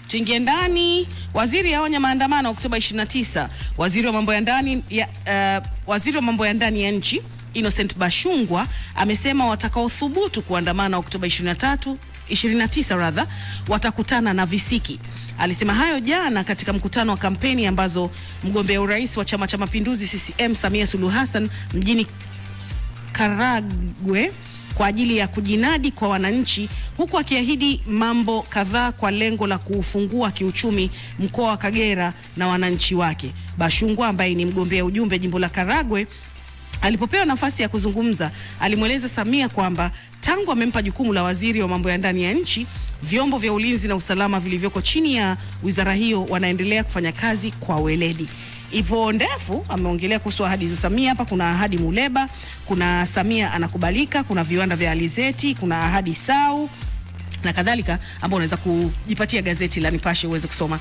Tuingie ndani. Waziri aonya maandamano Oktoba 29. Waziri wa mambo ya ndani ya nchi Innocent Bashungwa amesema watakaothubutu kuandamana Oktoba 29 watakutana na visiki. Alisema hayo jana katika mkutano wa kampeni ambazo mgombea urais wa Chama cha Mapinduzi CCM Samia Suluhu Hassan mjini Karagwe kwa ajili ya kujinadi kwa wananchi, huku akiahidi mambo kadhaa kwa lengo la kuufungua kiuchumi mkoa wa Kagera na wananchi wake. Bashungwa ambaye ni mgombea ujumbe jimbo la Karagwe alipopewa nafasi ya kuzungumza, alimweleza Samia kwamba tangu amempa jukumu la waziri wa mambo ya ndani ya nchi, vyombo vya ulinzi na usalama vilivyoko chini ya wizara hiyo wanaendelea kufanya kazi kwa weledi. Ipo ndefu, ameongelea kuhusu ahadi za Samia. Hapa kuna ahadi Muleba, kuna Samia anakubalika, kuna viwanda vya alizeti, kuna ahadi Sau na kadhalika, ambao unaweza kujipatia gazeti la Nipashe uweze kusoma.